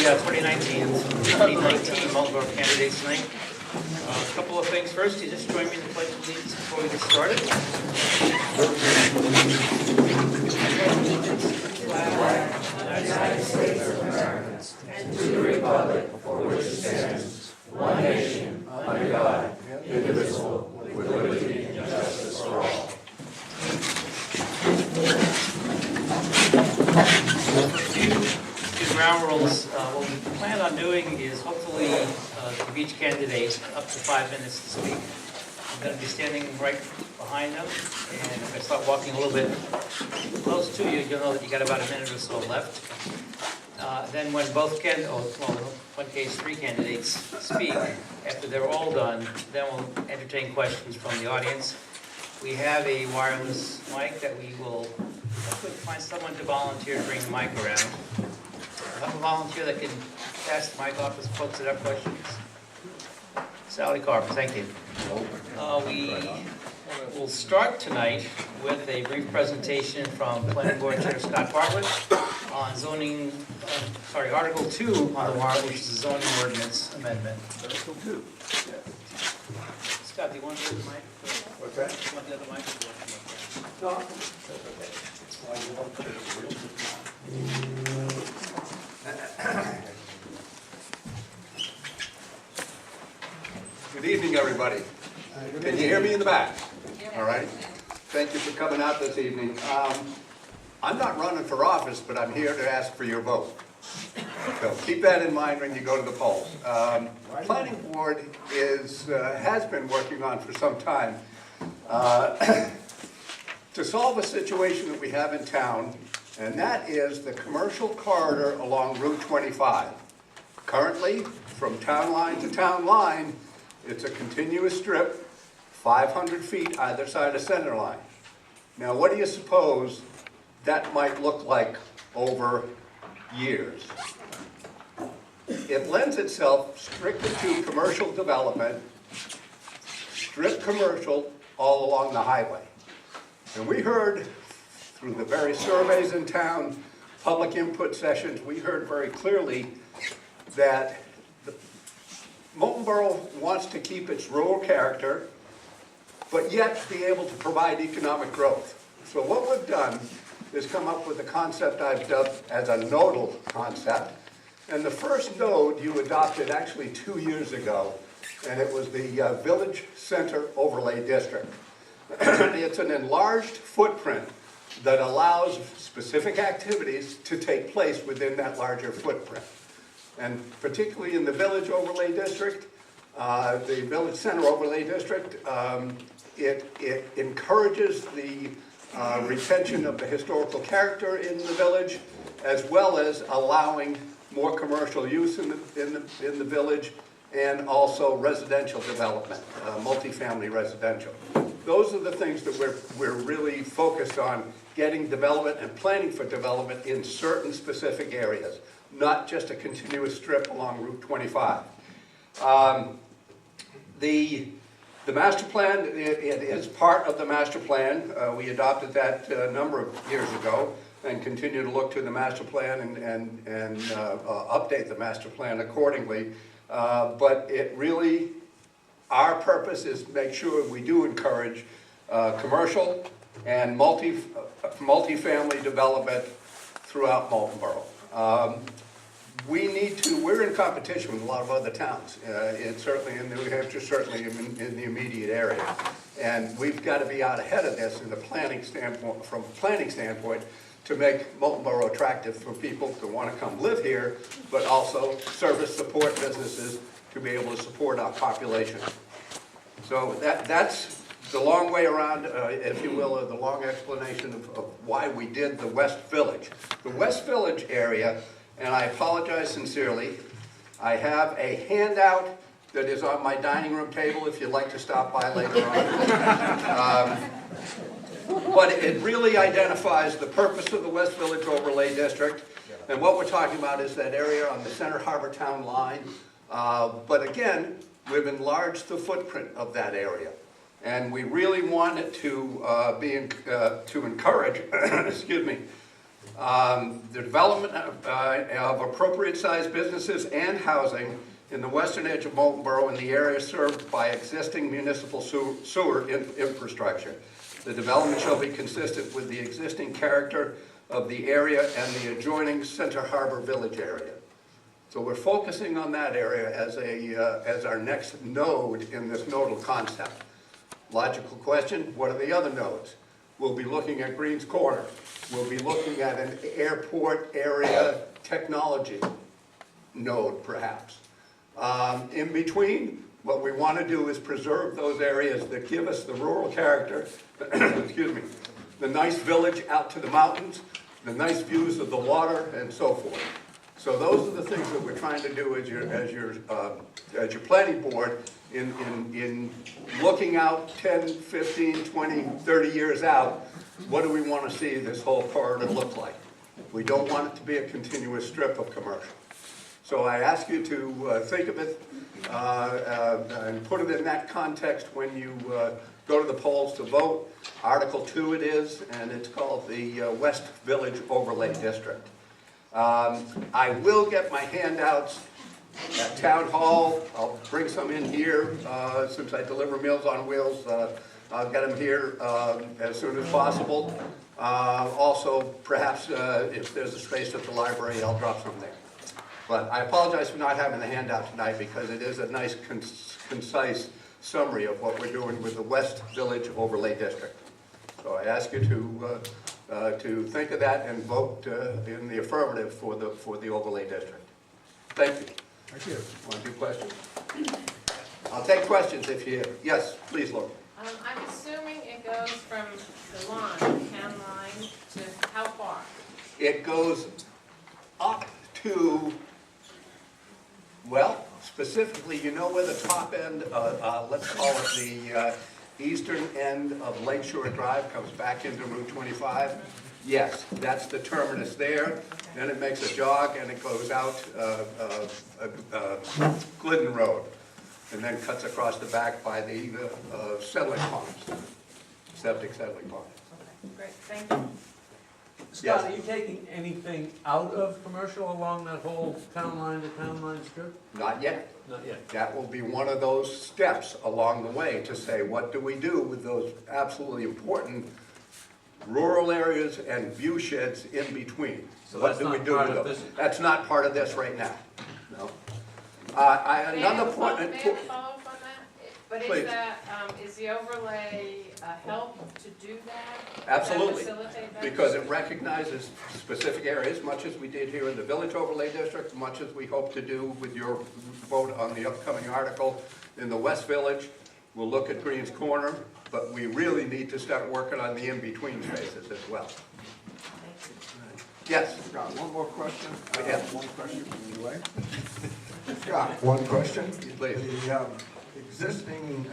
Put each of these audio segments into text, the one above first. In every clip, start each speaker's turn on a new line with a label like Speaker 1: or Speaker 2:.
Speaker 1: 2019 Moultonborough candidates night. A couple of things. First, you just join me in the pledge of allegiance before we get started.
Speaker 2: United States of America, and to the republic for which it stands, one nation, under God, indivisible, with liberty and justice for all.
Speaker 1: Few ground rules. What we plan on doing is hopefully give each candidate up to 5 minutes to speak. I'm going to be standing right behind them, and if I start walking a little bit close to you, you'll know that you got about a minute or so left. Then when one case 3 candidates speak, after they're all done, then we'll entertain questions from the audience. We have a wireless mic that we will find someone to volunteer to bring the mic around. Have a volunteer that can pass the mic off as folks that have questions. Sally Carver, thank you. We will start tonight with a brief presentation from Planning Board Chair Scott Bartlett on zoning, Article 2 on the warrant, which is the zoning ordinance amendment.
Speaker 3: Article 2.
Speaker 1: Scott, do you want the other mic?
Speaker 3: What's that?
Speaker 1: Do you want the other mic?
Speaker 3: No. Good evening, everybody. Can you hear me in the back? All right. Thank you for coming out this evening. I'm not running for office, but I'm here to ask for your vote. So keep that in mind when you go to the polls. Planning Board has been working on for some time to solve a situation that we have in town, and that is the commercial corridor along Route 25. Currently, from town line to town line, it's a continuous strip, 500 feet either side of center line. Now, what do you suppose that might look like over years? It lends itself strictly to commercial development, strip commercial all along the highway. And we heard through the various surveys in town, public input sessions, we heard very clearly that Moultonborough wants to keep its rural character, but yet be able to provide economic growth. So what we've done is come up with a concept I've dubbed as a nodal concept. And the first node you adopted actually 2 years ago, and it was the Village Center Overlay District. It's an enlarged footprint that allows specific activities to take place within that larger footprint. And particularly in the Village Overlay District, the Village Center Overlay District, it encourages the retention of the historical character in the village, as well as allowing more commercial use in the village, and also residential development, multifamily residential. Those are the things that we're really focused on, getting development and planning for development in certain specific areas, not just a continuous strip along Route 25. The master plan, it is part of the master plan. We adopted that a number of years ago and continue to look to the master plan and update the master plan accordingly. But it really, our purpose is to make sure we do encourage commercial and multifamily development throughout Moultonborough. We're in competition with a lot of other towns, certainly in New Hampshire, certainly in the immediate area. And we've got to be out ahead of this in the planning standpoint, from a planning standpoint, to make Moultonborough attractive for people to want to come live here, but also service support businesses to be able to support our population. So that's the long way around, if you will, or the long explanation of why we did the West Village. The West Village area, and I apologize sincerely, I have a handout that is on my dining room table if you'd like to stop by later on. But it really identifies the purpose of the West Village Overlay District. And what we're talking about is that area on the Center Harbor Town line. But again, we've enlarged the footprint of that area. And we really want it to to encourage, excuse me, The development of appropriate-sized businesses and housing in the western edge of Moultonborough in the area served by existing municipal sewer infrastructure. The development shall be consistent with the existing character of the area and the adjoining Center Harbor Village area. So we're focusing on that area as our next node in this nodal concept. Logical question, what are the other nodes? We'll be looking at Greens Corner. We'll be looking at an airport area technology node, perhaps. In between, what we want to do is preserve those areas that give us the rural character, excuse me, the nice village out to the mountains, the nice views of the water, and so forth. So those are the things that we're trying to do as your planning board in looking out 10, 15, 20, 30 years out. What do we want to see this whole corridor look like? We don't want it to be a continuous strip of commercial. So I ask you to think of it and put it in that context when you go to the polls to vote. Article 2 it is, and it's called the West Village Overlay District. I will get my handouts at Town Hall. I'll bring some in here since I deliver Meals on Wheels. I'll get them here as soon as possible. Also, perhaps if there's a space at the library, I'll drop some there. But I apologize for not having the handout tonight because it is a nice, concise summary of what we're doing with the West Village Overlay District. So I ask you to think of that and vote in the affirmative for the overlay district. Thank you.
Speaker 2: Thank you.
Speaker 3: Want to do questions? I'll take questions if you, yes, please, Laura.
Speaker 4: I'm assuming it goes from the line, town line, to how far?
Speaker 3: It goes up to, well, specifically, you know where the top end, let's call it the eastern end of Lakeshore Drive comes back into Route 25? Yes, that's the terminus there. Then it makes a jog and it goes out Glidden Road and then cuts across the back by the settling ponds, septic settling ponds.
Speaker 4: Okay, great, thank you.
Speaker 2: Scott,
Speaker 3: Yes.
Speaker 2: are you taking anything out of commercial along that whole town line to town line strip?
Speaker 3: Not yet.
Speaker 2: Not yet.
Speaker 3: That will be one of those steps along the way to say, what do we do with those absolutely important rural areas and view sheds in between?
Speaker 2: So
Speaker 3: What
Speaker 2: that's
Speaker 3: do we
Speaker 2: not
Speaker 3: do
Speaker 2: part
Speaker 3: with
Speaker 2: of
Speaker 3: those?
Speaker 2: this?
Speaker 3: That's not part of this right now, no. Another point.
Speaker 4: May I follow up on that? But
Speaker 3: Please.
Speaker 4: is that, is the overlay help to do that?
Speaker 3: Absolutely,
Speaker 4: Does that facilitate that?
Speaker 3: because it recognizes specific areas, much as we did here in the Village Overlay District, much as we hope to do with your vote on the upcoming article in the West Village. We'll look at Greens Corner, but we really need to start working on the in-between spaces as well. Yes?
Speaker 5: Scott, one more question.
Speaker 3: Yeah.
Speaker 5: One question anyway. Scott, one question.
Speaker 3: Please.
Speaker 5: The existing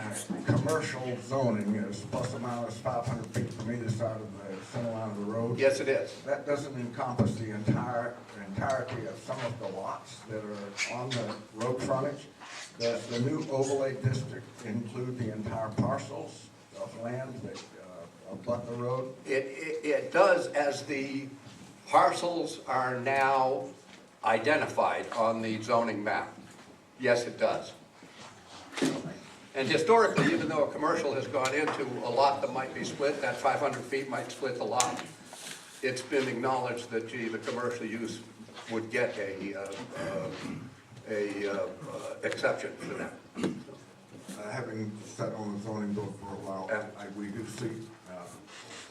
Speaker 5: commercial zoning is plus or minus 500 feet from either side of the center line of the road.
Speaker 3: Yes, it is.
Speaker 5: That doesn't encompass the entirety of some of the lots that are on the road frontage. Does the new overlay district include the entire parcels of land that abut the road?
Speaker 3: It does, as the parcels are now identified on the zoning map. Yes, it does. And historically, even though a commercial has gone into a lot that might be split, that 500 feet might split the lot, it's been acknowledged that, gee, the commercial use would get a exception for that.
Speaker 5: Having sat on the zoning board for a while, we do see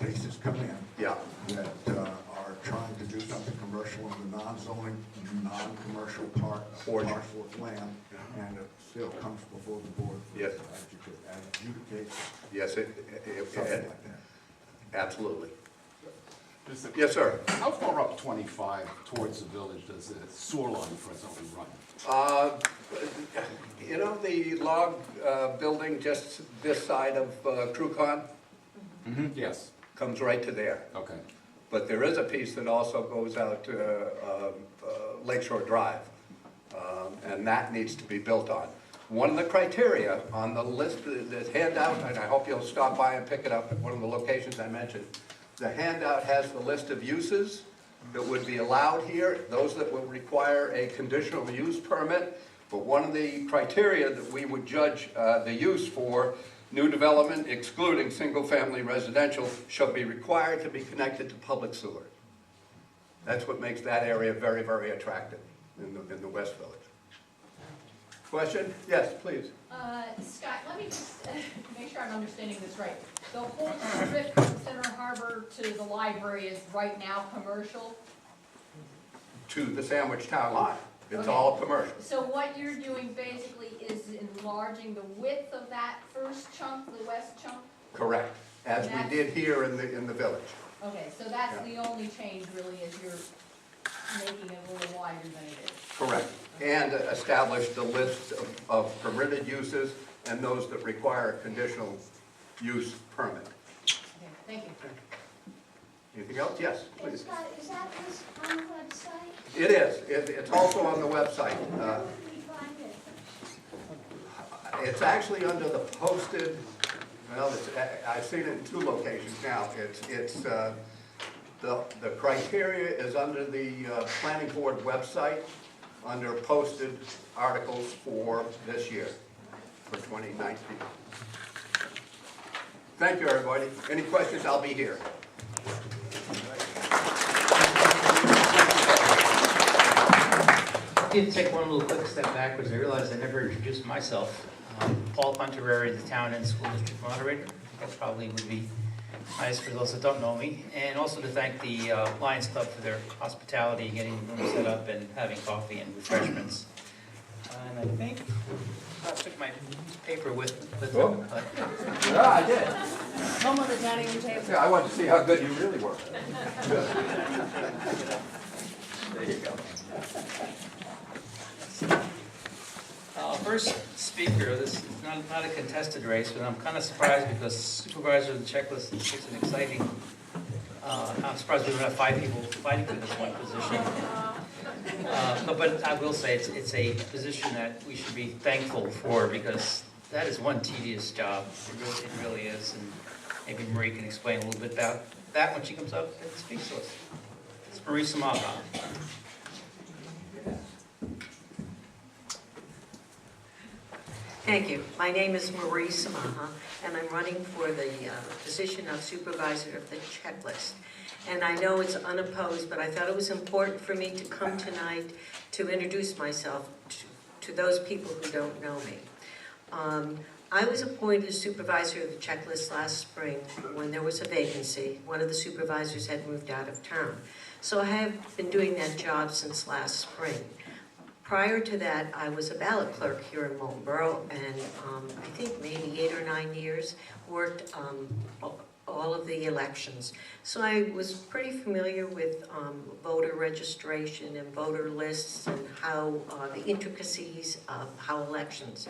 Speaker 5: cases come in
Speaker 3: Yeah,
Speaker 5: that are trying to do something commercial in the non-zoning, non-commercial part of the
Speaker 3: Portion.
Speaker 5: parcel of land, and it still comes before the board.
Speaker 3: Yes.
Speaker 5: Adjudicate
Speaker 3: yes,
Speaker 5: something like that.
Speaker 3: absolutely.
Speaker 6: Just a-
Speaker 3: Yes, sir.
Speaker 6: How far up 25 towards the village does the sewer line presently run?
Speaker 3: You know the log building just this side of Trucon
Speaker 6: Yes.
Speaker 3: comes right to there.
Speaker 6: Okay.
Speaker 3: But there is a piece that also goes out to Lakeshore Drive, and that needs to be built on. One of the criteria on the list, this handout, and I hope you'll stop by and pick it up at one of the locations I mentioned, the handout has the list of uses that would be allowed here, those that will require a conditional use permit. But one of the criteria that we would judge the use for new development, excluding single-family residential, shall be required to be connected to public sewer. That's what makes that area very, very attractive in the West Village. Question? Yes, please.
Speaker 7: Scott, let me just make sure I'm understanding this right. The whole strip from Center Harbor to the library is right now commercial?
Speaker 3: To the Sandwich Town line. It's
Speaker 7: Okay.
Speaker 3: all commercial.
Speaker 7: So what you're doing basically is enlarging the width of that first chunk, the west chunk?
Speaker 3: Correct. As we did here in the village.
Speaker 7: Okay, so that's the only change really, is you're making it a little wider than it is?
Speaker 3: Correct. And establish the list of permitted uses and those that require a conditional use permit.
Speaker 7: Okay, thank you.
Speaker 3: Anything else? Yes, please.
Speaker 2: Scott, is that list on the website?
Speaker 3: It is. It's also on the website.
Speaker 2: Where would we find it?
Speaker 3: It's actually under the posted, well, I've seen it in 2 locations now. The criteria is under the planning board website, under posted articles for this year, for 2019. Thank you, everybody. Any questions, I'll be here.
Speaker 1: I did take one little quick step backwards. I realized I never introduced myself. Paul Punterberry, the Town and School District Moderator. That probably would be nice for those that don't know me. And also to thank the Lions Club for their hospitality, getting the room set up and having coffee and refreshments. And I think I took my paper with them. But
Speaker 6: Yeah, I did.
Speaker 7: Come on the dining room table.
Speaker 6: Yeah, I wanted to see how good you really were. There you go.
Speaker 1: First speaker, this is not a contested race, but I'm kind of surprised because supervisor of the checklist is an exciting, I'm surprised we don't have 5 people fighting for this one position. But I will say it's a position that we should be thankful for because that is one tedious job. It really is. And maybe Marie can explain a little bit about that when she comes up and speaks to us. It's Marie Samaha.
Speaker 8: Thank you. My name is Marie Samaha, and I'm running for the position of supervisor of the checklist. And I know it's unopposed, but I thought it was important for me to come tonight to introduce myself to those people who don't know me. I was appointed supervisor of the checklist last spring when there was a vacancy. One of the supervisors had moved out of town. So I have been doing that job since last spring. Prior to that, I was a ballot clerk here in Moultonborough, and I think maybe 8 or 9 years, worked all of the elections. So I was pretty familiar with voter registration and voter lists and how the intricacies of how elections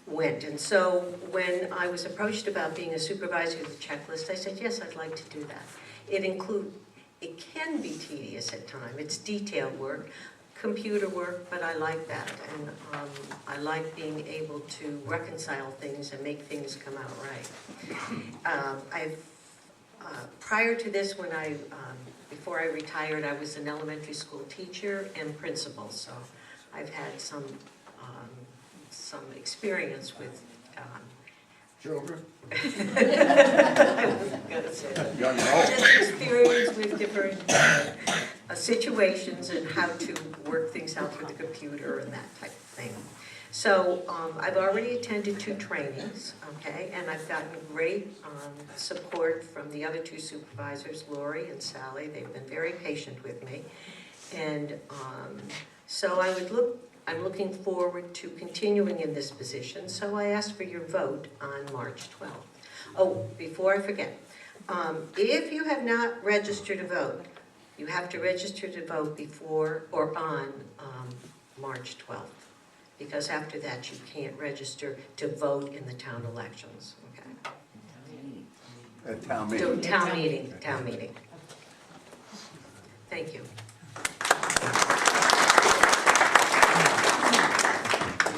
Speaker 8: went. And so when I was approached about being a supervisor of the checklist, I said, yes, I'd like to do that. It can be tedious at times. It's detailed work, computer work, but I like that. And I like being able to reconcile things and make things come out right. Prior to this, before I retired, I was an elementary school teacher and principal, so I've had some experience with
Speaker 5: Children?
Speaker 8: I wasn't gonna say that.
Speaker 5: Young adults?
Speaker 8: Just experience with different situations and how to work things out through the computer and that type of thing. So I've already attended 2 trainings, okay, and I've gotten great support from the other 2 supervisors, Lori and Sally. They've been very patient with me. And so I'm looking forward to continuing in this position, so I ask for your vote on March 12th. Oh, before I forget, if you have not registered to vote, you have to register to vote before or on March 12th, because after that you can't register to vote in the town elections, okay?
Speaker 3: At town meeting.
Speaker 8: Town meeting. Thank you.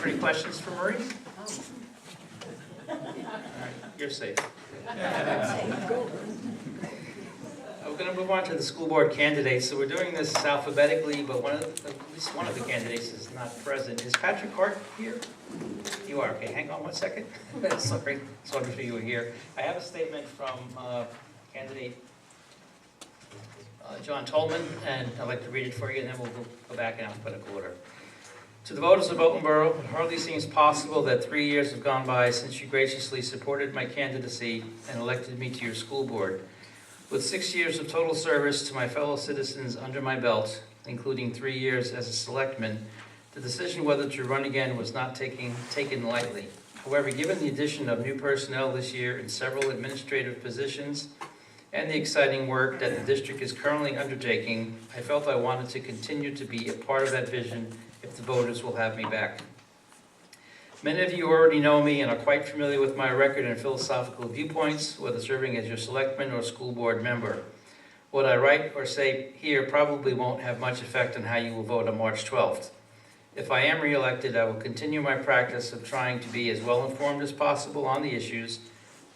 Speaker 1: Any questions for Marie? All right, you're safe. We're going to move on to the school board candidates. So we're doing this alphabetically, but at least one of the candidates is not present. Is Patrick Hart here? You are. Okay, hang on one second. Sorry, just wanted to make sure you were here. I have a statement from candidate John Tolman, and I'd like to read it for you, and then we'll go back in alphabetical order. To the voters of Moultonborough, it hardly seems possible that 3 years have gone by since you graciously supported my candidacy and elected me to your school board. With 6 years of total service to my fellow citizens under my belt, including 3 years as a selectman, the decision whether to run again was not taken lightly. However, given the addition of new personnel this year in several administrative positions and the exciting work that the district is currently undertaking, I felt I wanted to continue to be a part of that vision if the voters will have me back. Many of you already know me and are quite familiar with my record and philosophical viewpoints, whether serving as your selectman or school board member. What I write or say here probably won't have much effect on how you will vote on March 12th. If I am re-elected, I will continue my practice of trying to be as well informed as possible on the issues,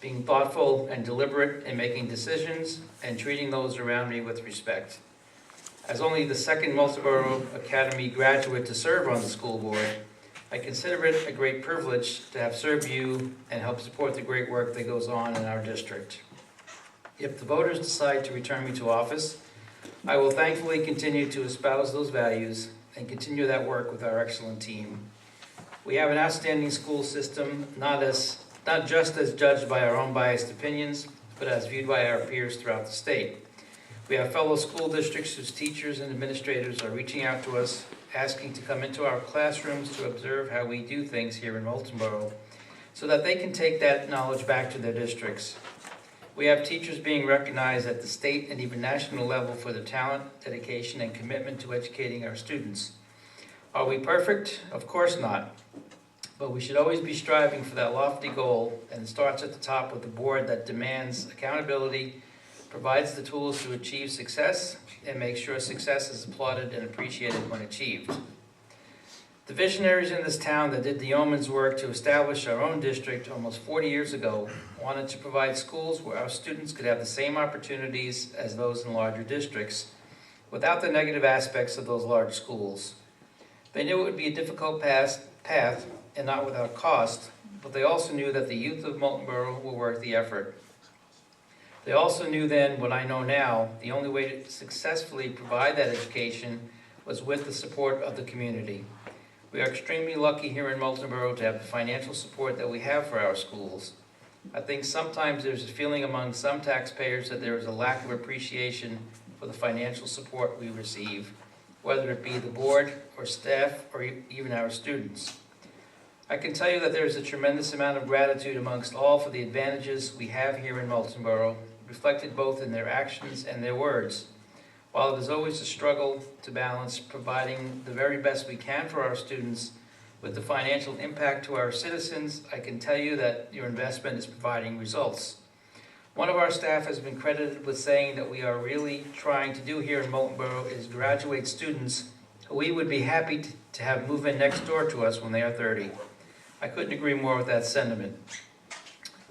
Speaker 1: being thoughtful and deliberate in making decisions, and treating those around me with respect. As only the second Moultonborough Academy graduate to serve on the school board, I consider it a great privilege to have served you and help support the great work that goes on in our district. If the voters decide to return me to office, I will thankfully continue to espouse those values and continue that work with our excellent team. We have an outstanding school system, not just as judged by our own biased opinions, but as viewed by our peers throughout the state. We have fellow school districts whose teachers and administrators are reaching out to us, asking to come into our classrooms to observe how we do things here in Moultonborough, so that they can take that knowledge back to their districts. We have teachers being recognized at the state and even national level for their talent, dedication, and commitment to educating our students. Are we perfect? Of course not. But we should always be striving for that lofty goal, and it starts at the top with a board that demands accountability, provides the tools to achieve success, and makes sure success is applauded and appreciated when achieved. The visionaries in this town that did the yeoman's work to establish our own district almost 40 years ago wanted to provide schools where our students could have the same opportunities as those in larger districts, without the negative aspects of those large schools. They knew it would be a difficult path and not without cost, but they also knew that the youth of Moultonborough were worth the effort. They also knew then, what I know now, the only way to successfully provide that education was with the support of the community. We are extremely lucky here in Moultonborough to have the financial support that we have for our schools. I think sometimes there's a feeling among some taxpayers that there is a lack of appreciation for the financial support we receive, whether it be the board or staff or even our students. I can tell you that there is a tremendous amount of gratitude amongst all for the advantages we have here in Moultonborough, reflected both in their actions and their words. While it is always a struggle to balance providing the very best we can for our students with the financial impact to our citizens, I can tell you that your investment is providing results. One of our staff has been credited with saying that we are really trying to do here in Moultonborough is graduate students who we would be happy to have move in next door to us when they are 30. I couldn't agree more with that sentiment.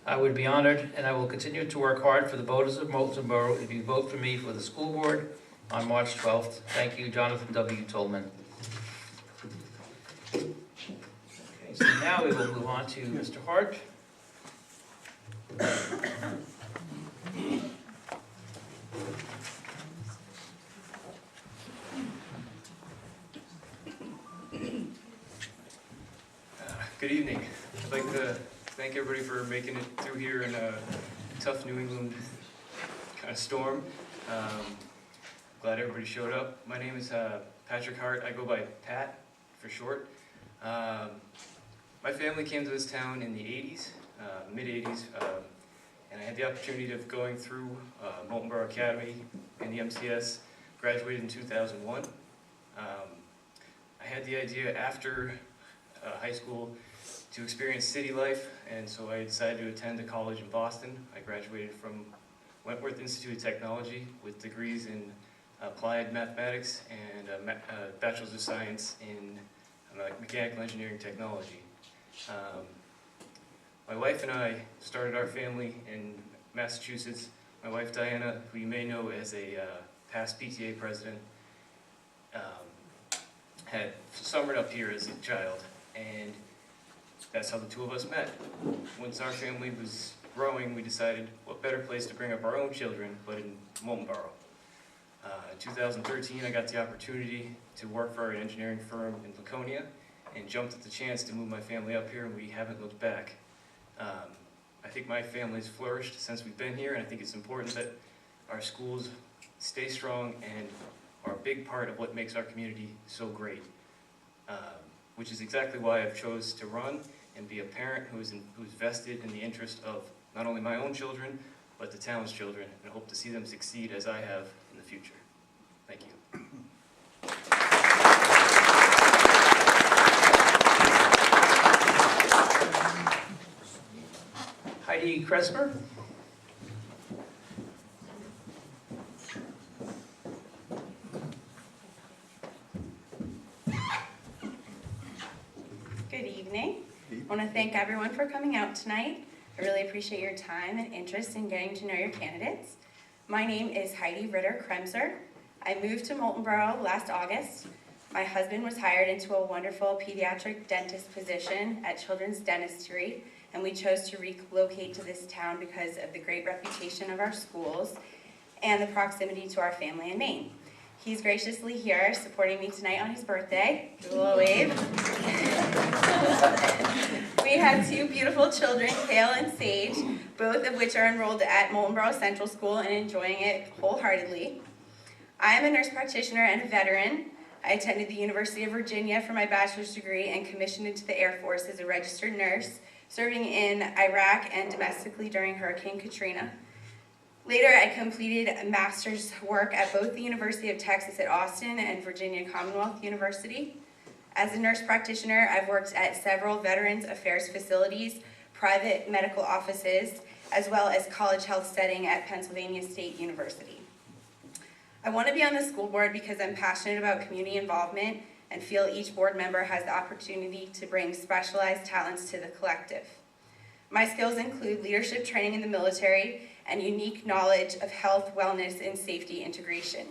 Speaker 1: I would be honored, and I will continue to work hard for the voters of Moultonborough if you vote for me for the school board on March 12th. Thank you, Jonathan W. Tolman. Okay, so now we will move on to Mr. Hart.
Speaker 9: Good evening. I'd like to thank everybody for making it through here in a tough New England kind of storm. Glad everybody showed up. My name is Patrick Hart. I go by Pat for short. My family came to this town in the 80s, mid-80s, and I had the opportunity of going through Moultonborough Academy and the MCS, graduated in 2001. I had the idea after high school to experience city life, and so I decided to attend a college in Boston. I graduated from Wentworth Institute of Technology with degrees in applied mathematics and a bachelor's of science in mechanical engineering technology. My wife and I started our family in Massachusetts My wife Diana, who you may know as a past PTA president, had summered up here as a child, and that's how the two of us met. Once our family was growing, we decided what better place to bring up our own children but in Moultonborough. In 2013, I got the opportunity to work for an engineering firm in Laconia and jumped at the chance to move my family up here, and we haven't looked back. I think my family's flourished since we've been here, and I think it's important that our schools stay strong and are a big part of what makes our community so great, which is exactly why I've chose to run and be a parent who's vested in the interest of not only my own children, but the town's children, and hope to see them succeed as I have in the future. Thank you.
Speaker 1: Heidi Kresmer?
Speaker 10: Good evening. I want to thank everyone for coming out tonight. I really appreciate your time and interest in getting to know your candidates. My name is Heidi Ritter Kremser. I moved to Moultonborough last August. My husband was hired into a wonderful pediatric dentist position at Children's Dentistry, and we chose to relocate to this town because of the great reputation of our schools and the proximity to our family in Maine. He's graciously here supporting me tonight on his birthday. Give a little wave. We have two beautiful children, Kale and Sage, both of which are enrolled at Moultonborough Central School and enjoying it wholeheartedly. I am a nurse practitioner and a veteran. I attended the University of Virginia for my bachelor's degree and commissioned into the Air Force as a registered nurse, serving in Iraq and domestically during Hurricane Katrina. Later, I completed a master's work at both the University of Texas at Austin and Virginia Commonwealth University. As a nurse practitioner, I've worked at several Veterans Affairs facilities, private medical offices, as well as college health setting at Pennsylvania State University. I want to be on the school board because I'm passionate about community involvement and feel each board member has the opportunity to bring specialized talents to the collective. My skills include leadership training in the military and unique knowledge of health, wellness, and safety integration.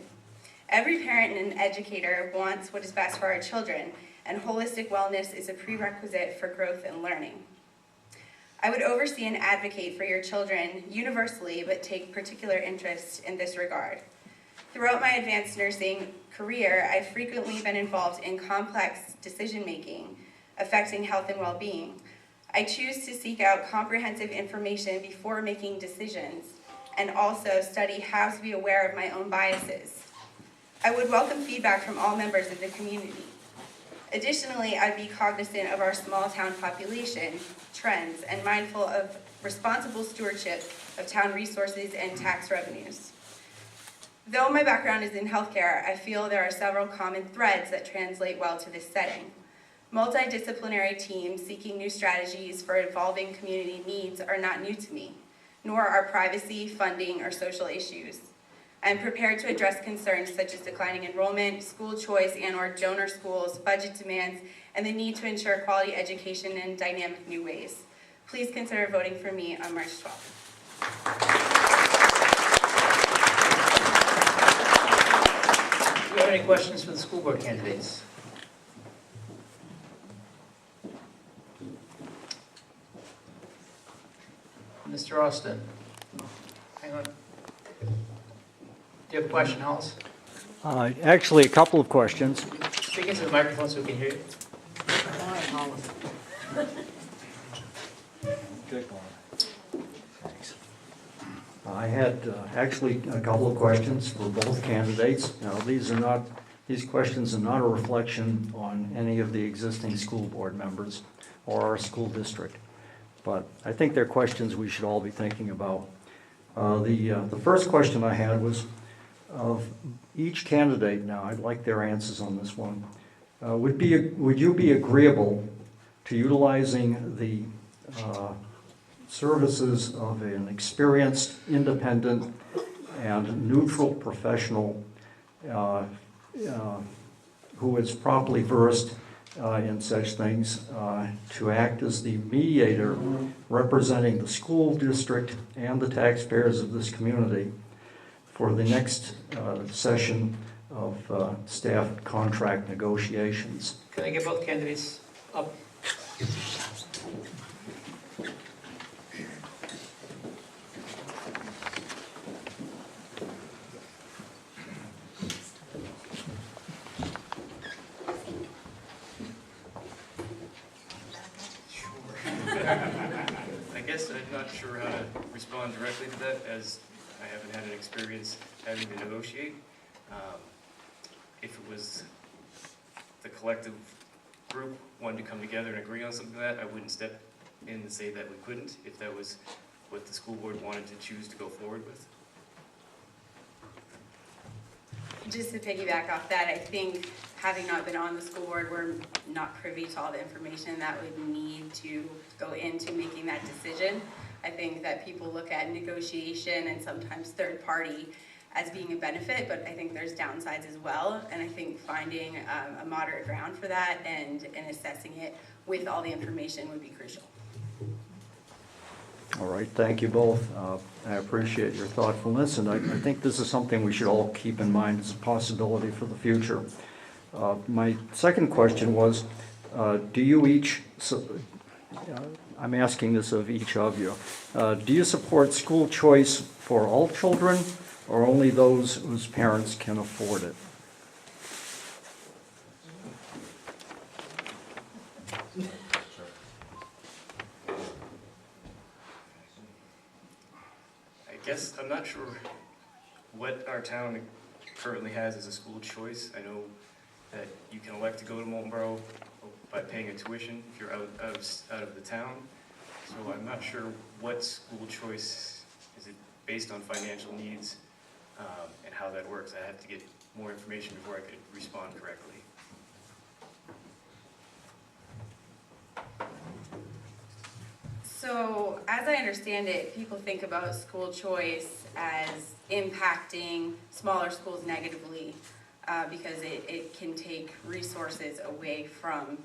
Speaker 10: Every parent and educator wants what is best for our children, and holistic wellness is a prerequisite for growth and learning. I would oversee and advocate for your children universally, but take particular interest in this regard. Throughout my advanced nursing career, I've frequently been involved in complex decision-making affecting health and well-being. I choose to seek out comprehensive information before making decisions and also study how to be aware of my own biases. I would welcome feedback from all members of the community. Additionally, I'd be cognizant of our small town population, trends, and mindful of responsible stewardship of town resources and tax revenues. Though my background is in healthcare, I feel there are several common threads that translate well to this setting. Multidisciplinary teams seeking new strategies for evolving community needs are not new to me, nor are privacy, funding, or social issues. I am prepared to address concerns such as declining enrollment, school choice and/or donor schools, budget demands, and the need to ensure quality education in dynamic new ways. Please consider voting for me on March 12th.
Speaker 1: Do you have any questions for the school board candidates? Mr. Austin, hang on. Do you have a question, Hollis?
Speaker 11: Actually, a couple of questions.
Speaker 1: Speak into the microphone so we can hear you.
Speaker 11: Thanks. I had actually a couple of questions for both candidates. Now, these questions are not a reflection on any of the existing school board members or our school district, but I think they're questions we should all be thinking about. The first question I had was of each candidate. Now, I'd like their answers on this one. Would you be agreeable to utilizing the services of an experienced, independent, and neutral professional who is properly versed in such things, to act as the mediator representing the school district and the taxpayers of this community for the next session of staff contract negotiations.
Speaker 1: Can I get both candidates up?
Speaker 9: I guess I'm not sure how to respond directly to that, as I haven't had an experience having to negotiate. If it was the collective group wanted to come together and agree on something like that, I wouldn't step in and say that we couldn't, if that was what the school board wanted to choose to go forward with.
Speaker 10: Just to piggyback off that, I think having not been on the school board, we're not privy to all the information that would need to go into making that decision. I think that people look at negotiation and sometimes third party as being a benefit, but I think there's downsides as well. And I think finding a moderate ground for that and assessing it with all the information would be crucial.
Speaker 11: All right, thank you both. I appreciate your thoughtfulness, and I think this is something we should all keep in mind as a possibility for the future. My second question was, do you each, I'm asking this of each of you, do you support school choice for all children or only those whose parents can afford it?
Speaker 9: I guess I'm not sure what our town currently has as a school choice. I know that you can elect to go to Moultonborough by paying a tuition if you're out of the town. So I'm not sure what school choice, is it based on financial needs, and how that works. I have to get more information before I could respond correctly.
Speaker 10: So, as I understand it, people think about school choice as impacting smaller schools negatively because it can take resources away from,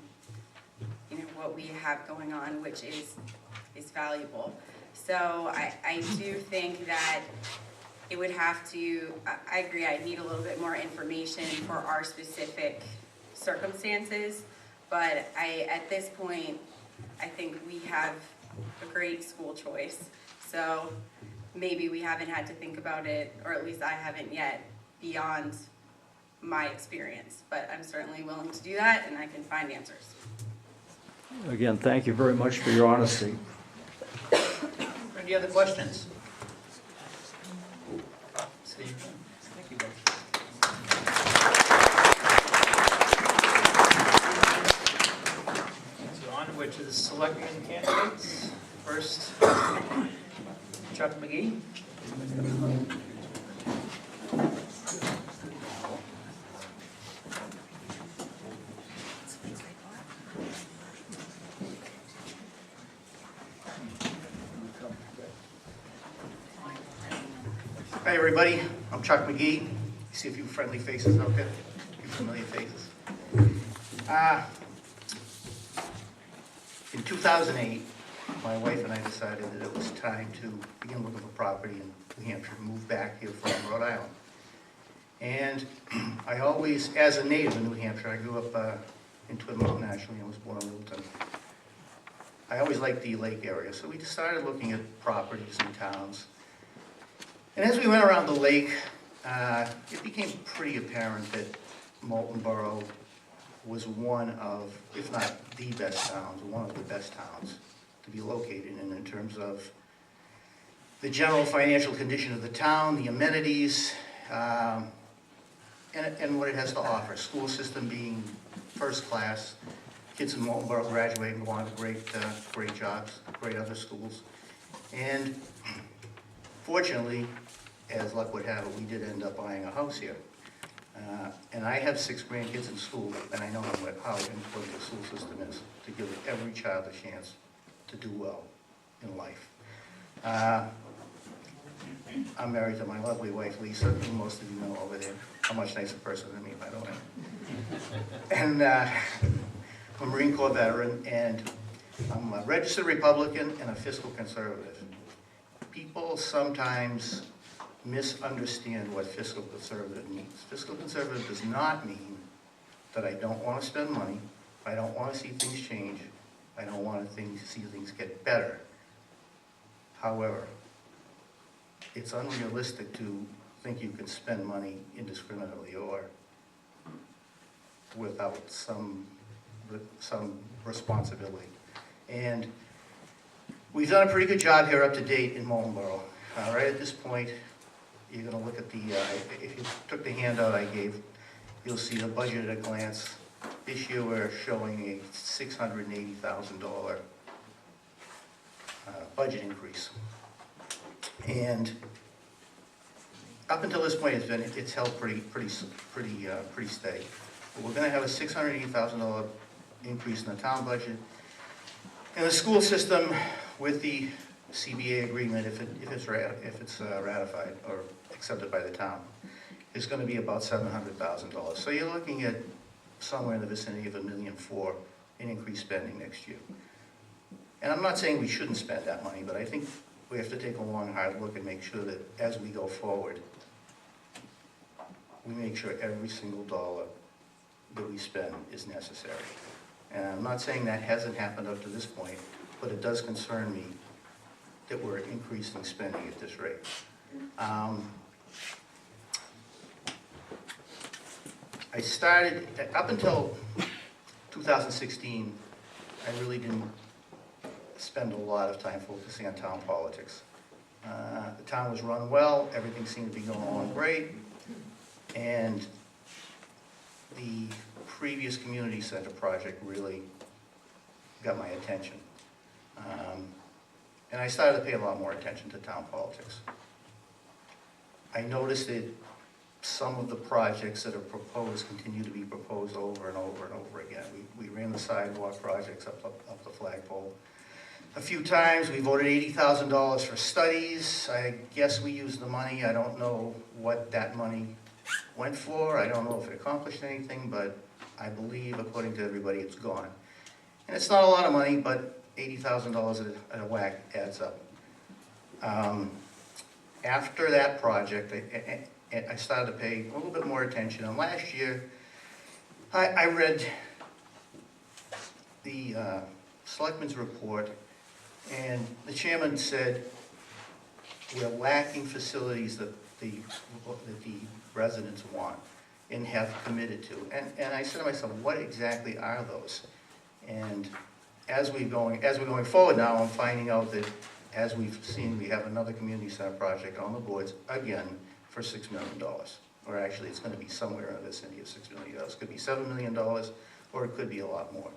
Speaker 10: what we have going on, which is valuable. So, I do think that it would have to, I agree, I need a little bit more information for our specific circumstances, but at this point, I think we have a great school choice. So maybe we haven't had to think about it, or at least I haven't yet, beyond my experience. But I'm certainly willing to do that, and I can find answers.
Speaker 11: Again, thank you very much for your honesty.
Speaker 1: Any other questions? Thank you. So onward to the selectmen candidates. First, Chuck McGee. Hi, everybody. I'm Chuck McGee. You see a few friendly faces out there, a few familiar faces. In 2008, my wife and I decided that it was time to begin looking for property in New Hampshire, move back here from Rhode Island. And I always, as a native in New Hampshire, I grew up in Twin Mountain, actually. I was born in Littleton. I always liked the lake area, so we started looking at properties in towns. And as we went around the lake, it became pretty apparent that Moultonborough was one of, if not the best towns, one of the best towns to be located in terms of the general financial condition of the town, the amenities, and what it has to offer. School system being first class, kids in Moultonborough graduate and go on to great jobs, great other schools. And fortunately, as luck would have it, we did end up buying a house here. And I have 6 grandkids in school, and I know how important the school system is to give every child a chance to do well in life. I'm married to my lovely wife, Lisa, who most of you know over there. A much nicer person than me, by the way. And
Speaker 12: a Marine Corps veteran, and I'm a registered Republican and a fiscal conservative. People sometimes misunderstand what fiscal conservative means. Fiscal conservative does not mean that I don't want to spend money, I don't want to see things change, I don't want to see things get better. However, it's unrealistic to think you can spend money indiscriminately or without some responsibility. And we've done a pretty good job here up to date in Moultonborough. Right at this point, you're going to look at the, if you took the handout I gave, you'll see the budget at a glance. This year we're showing a $680,000 budget increase. And up until this point, it's held pretty steady. But we're going to have a $680,000 increase in the town budget. And the school system, with the CBA agreement, if it's ratified or accepted by the town, is going to be about $700,000. So you're looking at somewhere in the vicinity of $1.4 million in increased spending next year. And I'm not saying we shouldn't spend that money, but I think we have to take a long, hard look and make sure that as we go forward, we make sure every single dollar that we spend is necessary. And I'm not saying that hasn't happened up to this point, but it does concern me that we're increasing spending at this rate. I started, up until 2016, I really didn't spend a lot of time focusing on town politics. The town was run well, everything seemed to be going along great, and the previous community center project really got my attention. And I started to pay a lot more attention to town politics. I noticed that some of the projects that are proposed continue to be proposed over and over and over again. We ran the sidewalk projects up the flagpole a few times. We voted $80,000 for studies. I guess we used the money. I don't know what that money went for. I don't know if it accomplished anything, but I believe, according to everybody, it's gone. And it's not a lot of money, but $80,000 at a whack adds up. After that project, I started to pay a little bit more attention. And last year, I read the selectmen's report, and the chairman said we're lacking facilities that the residents want and have committed to. And I said to myself, what exactly are those? And as we're going forward now, I'm finding out that, as we've seen, we have another community center project on the boards, again, for $6 million. Or actually, it's going to be somewhere in the vicinity of $6 million. It could be $7 million, or it could be a lot more.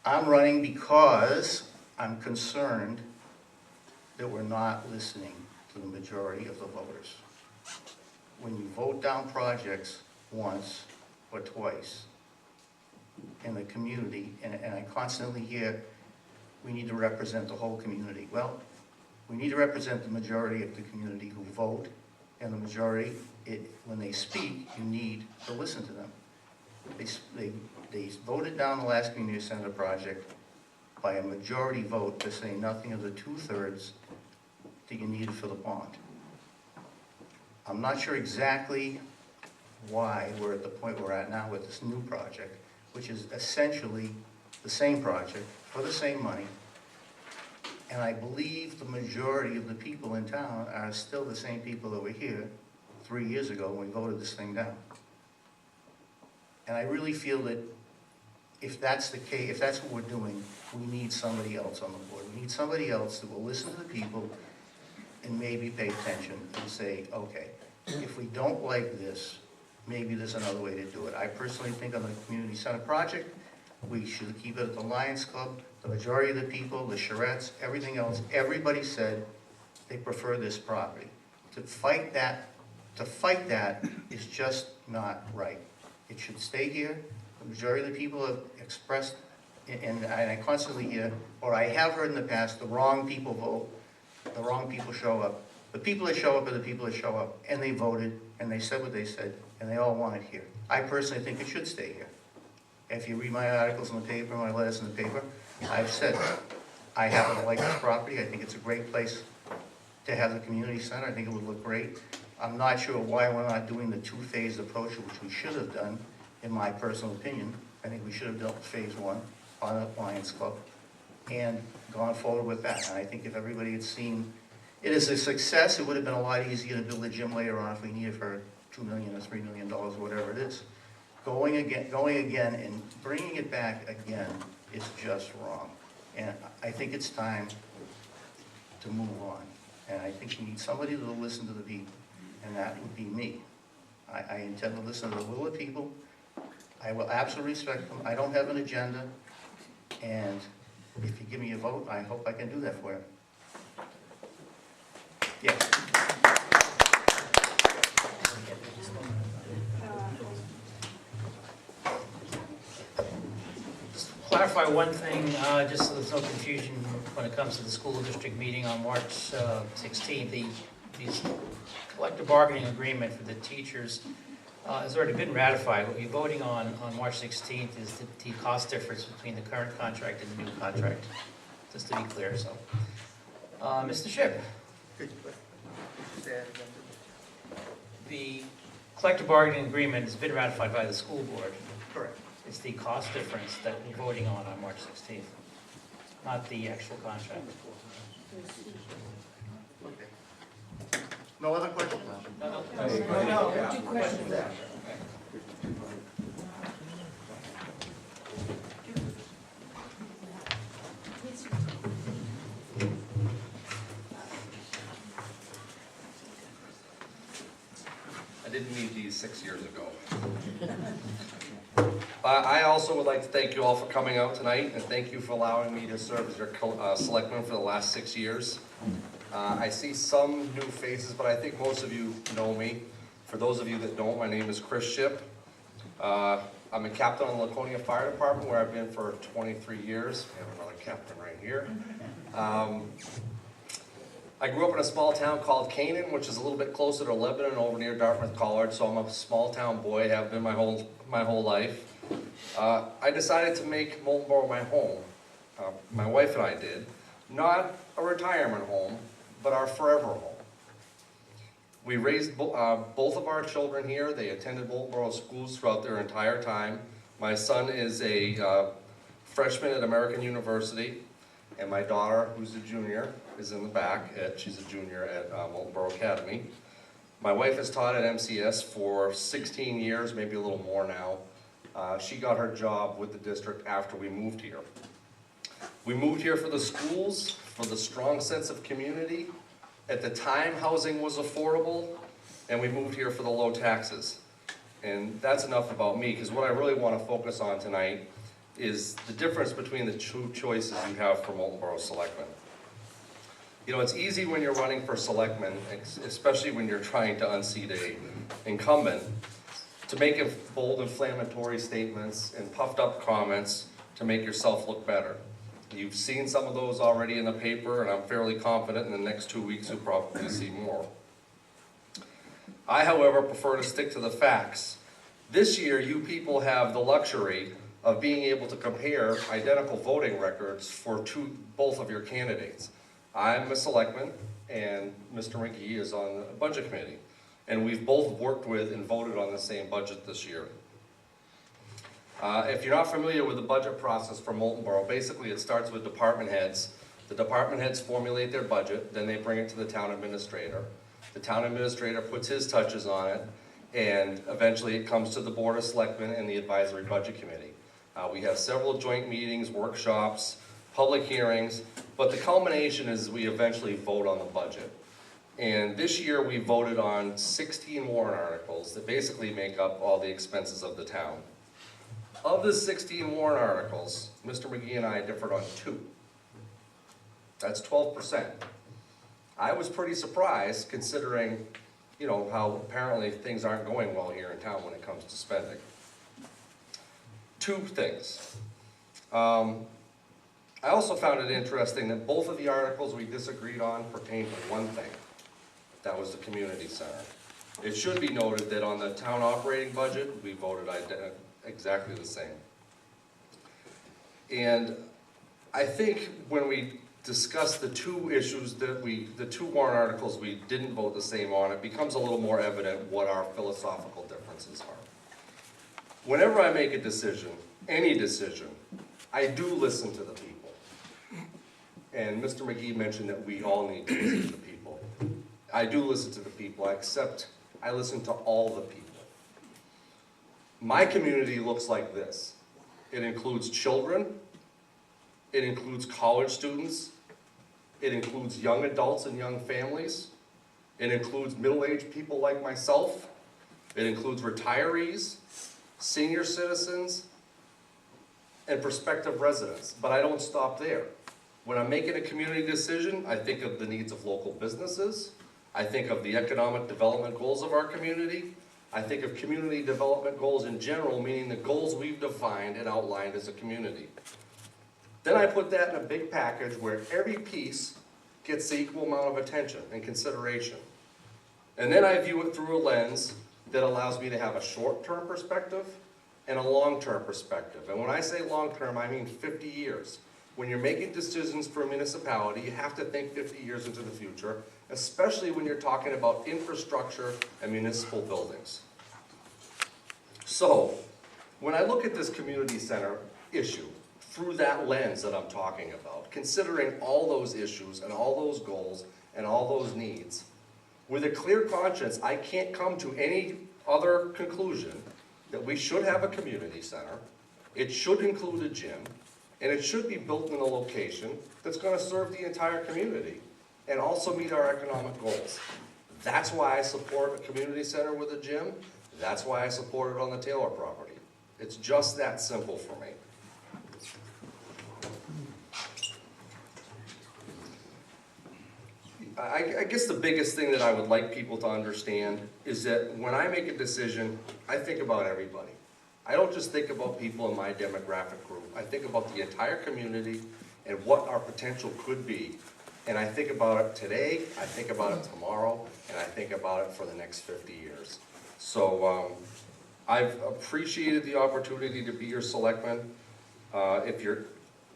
Speaker 12: I'm running because I'm concerned that we're not listening to the majority of the voters. When you vote down projects once or twice in the community, and I constantly hear, we need to represent the whole community. Well, we need to represent the majority of the community who vote, and the majority, when they speak, you need to listen to them. They voted down the last community center project by a majority vote, to say nothing of the 2/3 that you needed for the bond. I'm not sure exactly why we're at the point we're at now with this new project, which is essentially the same project for the same money. And I believe the majority of the people in town are still the same people that were here 3 years ago when we voted this thing down. And I really feel that if that's the case, if that's what we're doing, we need somebody else on the board. We need somebody else that will listen to the people and maybe pay attention and say, okay, if we don't like this, maybe there's another way to do it. I personally think on the community center project, we should keep it at the Lions Club. The majority of the people, the charrettes, everything else, everybody said they prefer this property. To fight that is just not right. It should stay here. The majority of the people have expressed, and I constantly hear, or I have heard in the past, the wrong people vote, the wrong people show up. The people that show up are the people that show up, and they voted, and they said what they said, and they all want it here. I personally think it should stay here. If you read my articles in the paper, my letters in the paper, I've said, I happen to like this property, I think it's a great place to have the community center, I think it would look great. I'm not sure why we're not doing the two-phase approach, which we should have done, in my personal opinion. I think we should have dealt with phase one on the Lions Club and gone forward with that. And I think if everybody had seen it as a success, it would have been a lot easier to build a gym later on if we needed for $2 million or $3 million, whatever it is. Going again and bringing it back again is just wrong. And I think it's time to move on. And I think we need somebody to listen to the people, and that would be me. I intend to listen to the will of people. I will absolutely respect them. I don't have an agenda, and if you give me a vote, I hope I can do that for you. Yes.
Speaker 1: Clarify one thing, just so there's no confusion when it comes to the school district meeting on March 16th. The collective bargaining agreement for the teachers has already been ratified. What you're voting on March 16th is the cost difference between the current contract and the new contract, just to be clear. So, Mr. Shipp, the collective bargaining agreement has been ratified by the school board.
Speaker 12: Correct.
Speaker 1: It's the cost difference that we're voting on March 16th, not the actual contract.
Speaker 12: Okay. No other questions?
Speaker 1: No.
Speaker 2: Two questions.
Speaker 13: I didn't need these 6 years ago. I also would like to thank you all for coming out tonight, and thank you for allowing me to serve as your selectman for the last 6 years. I see some new faces, but I think most of you know me. For those of you that don't, my name is Chris Shipp. I'm a captain on the Laconia Fire Department, where I've been for 23 years. We have another captain right here. I grew up in a small town called Canaan, which is a little bit closer to Lebanon, over near Dartmouth College, so I'm a small town boy, have been my whole life. I decided to make Moultonborough my home. My wife and I did. Not a retirement home, but our forever home. We raised both of our children here. They attended Moultonborough schools throughout their entire time. My son is a freshman at American University, and my daughter, who's a junior, is in the back. She's a junior at Moultonborough Academy. My wife has taught at MCS for 16 years, maybe a little more now. She got her job with the district after we moved here. We moved here for the schools, for the strong sense of community. At the time, housing was affordable, and we moved here for the low taxes. And that's enough about me, because what I really want to focus on tonight is the difference between the two choices you have for Moultonborough selectmen. You know, it's easy when you're running for selectmen, especially when you're trying to unseat an incumbent, to make bold inflammatory statements and puffed up comments to make yourself look better. You've seen some of those already in the paper, and I'm fairly confident in the next 2 weeks you'll probably see more. I, however, prefer to stick to the facts. This year, you people have the luxury of being able to compare identical voting records for both of your candidates. I'm a selectman, and Mr. McGee is on the budget committee. And we've both worked with and voted on the same budget this year. If you're not familiar with the budget process for Moultonborough, basically it starts with department heads. The department heads formulate their budget, then they bring it to the town administrator. The town administrator puts his touches on it, and eventually it comes to the Board of Selectmen and the Advisory Budget Committee. We have several joint meetings, workshops, public hearings, but the culmination is we eventually vote on the budget. And this year we voted on 16 warrant articles that basically make up all the expenses of the town. Of the 16 warrant articles, Mr. McGee and I differed on 2. That's 12%. I was pretty surprised considering, you know, how apparently things aren't going well here in town when it comes to spending. 2 things. I also found it interesting that both of the articles we disagreed on pertain to one thing. That was the community center. It should be noted that on the town operating budget, we voted exactly the same. And I think when we discuss the two issues the two warrant articles we didn't vote the same on, it becomes a little more evident what our philosophical differences are. Whenever I make a decision, any decision, I do listen to the people. And Mr. McGee mentioned that we all need to listen to the people. I do listen to the people, except I listen to all the people. My community looks like this. It includes children, it includes college students, it includes young adults and young families, it includes middle-aged people like myself, it includes retirees, senior citizens, and prospective residents. But I don't stop there. When I'm making a community decision, I think of the needs of local businesses, I think of the economic development goals of our community, I think of community development goals in general, meaning the goals we've defined and outlined as a community. Then I put that in a big package where every piece gets the equal amount of attention and consideration. And then I view it through a lens that allows me to have a short-term perspective and a long-term perspective. And when I say long-term, I mean 50 years. When you're making decisions for a municipality, you have to think 50 years into the future, especially when you're talking about infrastructure and municipal buildings. So, when I look at this community center issue, through that lens that I'm talking about, considering all those issues and all those goals and all those needs, with a clear conscience, I can't come to any other conclusion that we should have a community center, it should include a gym, and it should be built in a location that's going to serve the entire community and also meet our economic goals. That's why I support a community center with a gym. That's why I support it on the Taylor property. It's just that simple for me. I guess the biggest thing that I would like people to understand is that when I make a decision, I think about everybody. I don't just think about people in my demographic group. I think about the entire community and what our potential could be. And I think about it today, I think about it tomorrow, and I think about it for the next 50 years. So I've appreciated the opportunity to be your selectman. If you're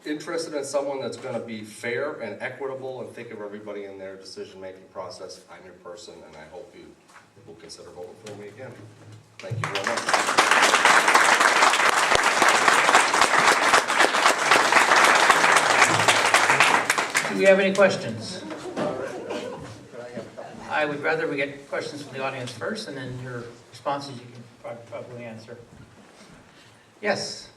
Speaker 13: interested in someone that's going to be fair and equitable and think of everybody in their decision-making process, I'm your person, and I hope you will consider voting for me again. Thank you very much.
Speaker 1: Do we have any questions? I would rather we get questions from the audience first, and then your responses you can probably answer. Yes?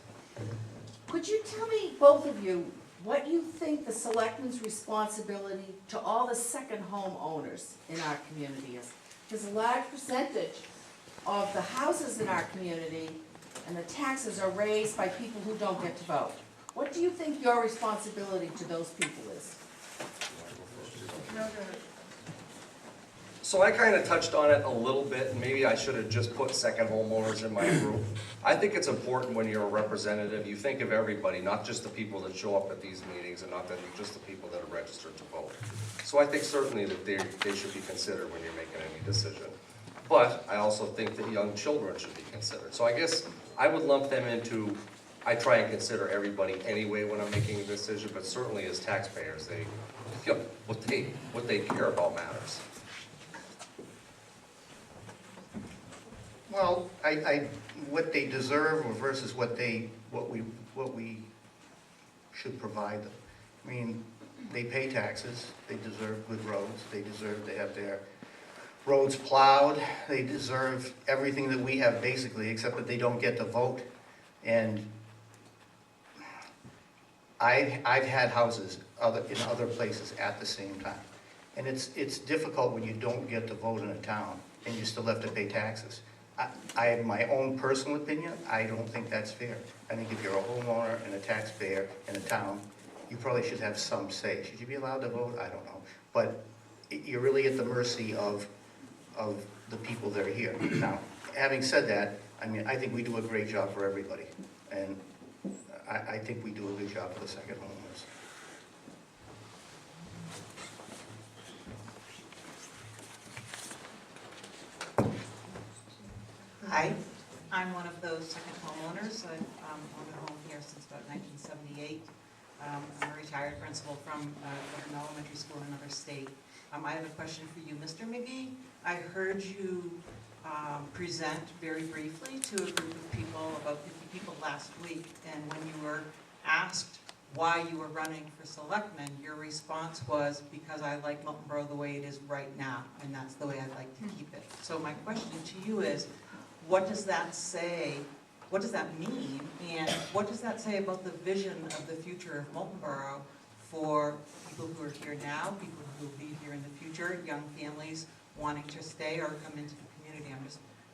Speaker 14: Could you tell me, both of you, what you think the selectmen's responsibility to all the second home owners in our community is? Because a large percentage of the houses in our community and the taxes are raised by people who don't get to vote. What do you think your responsibility to those people is?
Speaker 13: So I kind of touched on it a little bit, and maybe I should have just put second homeowners in my group. I think it's important when you're a representative, you think of everybody, not just the people that show up at these meetings and not just the people that are registered to vote. So I think certainly that they should be considered when you're making any decision. But I also think that young children should be considered. So I guess I would lump them into, I try and consider everybody anyway when I'm making a decision, but certainly as taxpayers, what they care about matters.
Speaker 12: Well, what they deserve versus what we should provide them. I mean, they pay taxes, they deserve good roads, they deserve to have their roads plowed, they deserve everything that we have basically, except that they don't get to vote. And I've had houses in other places at the same time. And it's difficult when you don't get to vote in a town and you still have to pay taxes. I have my own personal opinion. I don't think that's fair. I think if you're a homeowner and a taxpayer in a town, you probably should have some say. Should you be allowed to vote? I don't know. But you're really at the mercy of the people that are here. Now, having said that, I mean, I think we do a great job for everybody. And I think we do a good job for the second homeowners.
Speaker 15: Hi, I'm one of those second homeowners. I've owned a home here since about 1978. 1998. I'm a retired principal from an elementary school in another state. I have a question for you, Mr. McGee. I heard you present very briefly to a group of people, about 50 people last week, and when you were asked why you were running for selectman, your response was, because I like Moultonborough the way it is right now, and that's the way I'd like to keep it. So my question to you is, what does that say? What does that mean? And what does that say about the vision of the future of Moultonborough for people who are here now, people who will be here in the future, young families wanting to stay or come into the community?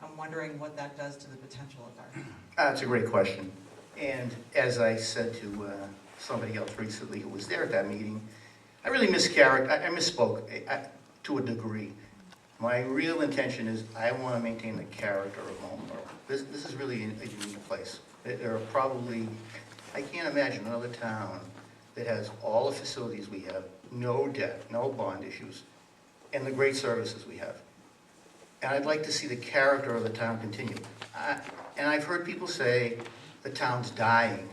Speaker 15: I'm wondering what that does to the potential of our.
Speaker 12: That's a great question. And as I said to somebody else recently who was there at that meeting, I really I misspoke to a degree. My real intention is I want to maintain the character of Moultonborough. This is really a unique place. There are probably, I can't imagine another town that has all the facilities we have, no debt, no bond issues, and the great services we have. And I'd like to see the character of the town continue. And I've heard people say the town's dying,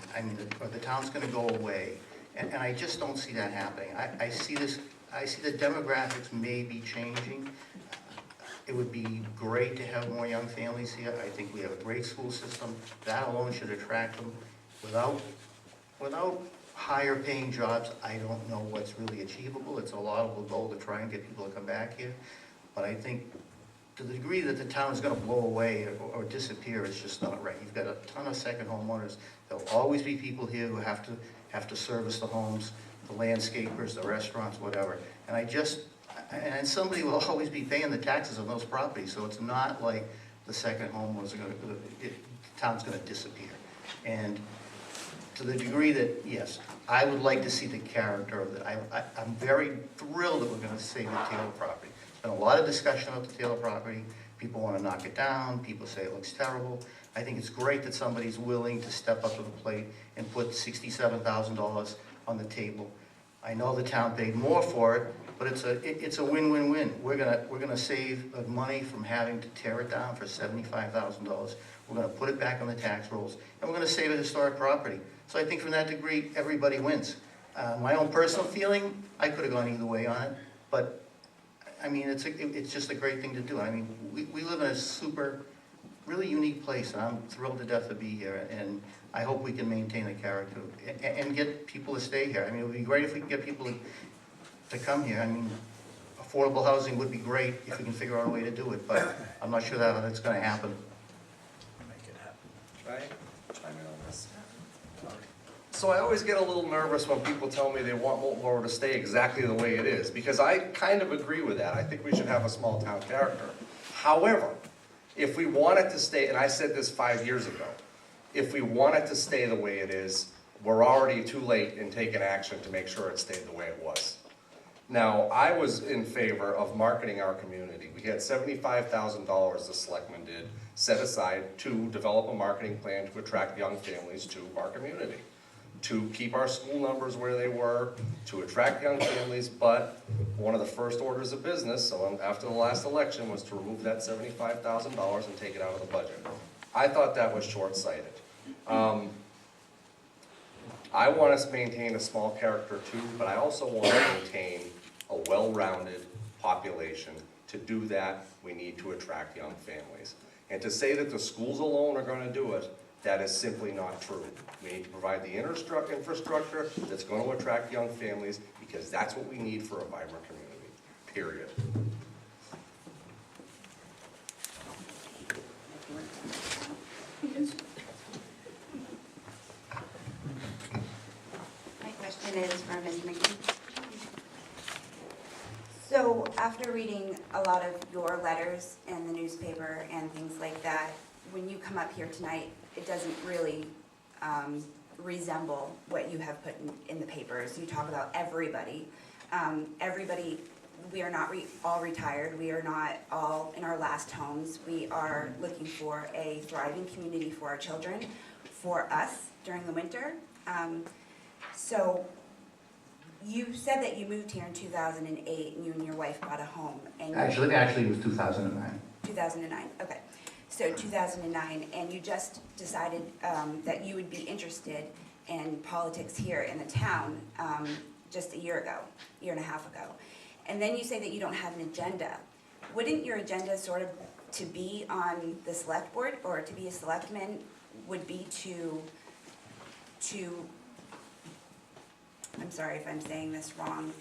Speaker 12: or the town's going to go away. And I just don't see that happening. I see the demographics may be changing. It would be great to have more young families here. I think we have a great school system. That alone should attract them. Without higher paying jobs, I don't know what's really achievable. It's a laudable goal to try and get people to come back here. But I think to the degree that the town is going to blow away or disappear, it's just not right. You've got a ton of second homeowners. There'll always be people here who have to service the homes, the landscapers, the restaurants, whatever. And somebody will always be paying the taxes on those properties, so it's not like the second homeowners are the town's going to disappear. And to the degree that, yes, I would like to see the character of it. I'm very thrilled that we're going to save the Taylor property. There's been a lot of discussion about the Taylor property. People want to knock it down. People say it looks terrible. I think it's great that somebody's willing to step up to the plate and put $67,000 on the table. I know the town paid more for it, but it's a win-win-win. We're gonna save money from having to tear it down for $75,000. We're gonna put it back on the tax rolls, and we're gonna save a historic property. So I think from that degree, everybody wins. My own personal feeling, I could have gone either way on it, but I mean, it's just a great thing to do. I mean, we live in a really unique place, and I'm thrilled to death to be here, and I hope we can maintain the character and get people to stay here. I mean, it would be great if we could get people to come here. I mean, affordable housing would be great if we can figure out a way to do it, but I'm not sure that that's going to happen.
Speaker 13: Make it happen. Chime in on this. So I always get a little nervous when people tell me they want Moultonborough to stay exactly the way it is, because I kind of agree with that. I think we should have a small town character. However, if we want it to stay, and I said this 5 years ago, if we want it to stay the way it is, we're already too late in taking action to make sure it stayed the way it was. Now, I was in favor of marketing our community. We had $75,000 the selectmen did set aside to develop a marketing plan to attract young families to our community, to keep our school numbers where they were, to attract young families, but one of the first orders of business, so after the last election, was to remove that $75,000 and take it out of the budget. I thought that was short-sighted. I want us to maintain a small character too, but I also want to maintain a well-rounded population. To do that, we need to attract young families. And to say that the schools alone are going to do it, that is simply not true. We need to provide the infrastructure that's going to attract young families, because that's what we need for a vibrant community, period.
Speaker 16: My question is for Ms. McGee. So after reading a lot of your letters in the newspaper and things like that, when you come up here tonight, it doesn't really resemble what you have put in the papers. You talk about everybody. Everybody, we are not all retired. We are not all in our last homes. We are looking for a thriving community for our children, for us during the winter. So you said that you moved here in 2008 and you and your wife bought a home. And
Speaker 12: Actually, it was 2009.
Speaker 16: 2009, okay. So 2009, and you just decided that you would be interested in politics here in the town just a year and a half ago. And then you say that you don't have an agenda. Wouldn't your agenda sort of to be on the select board or to be a selectman would be to I'm sorry if I'm saying this wrong,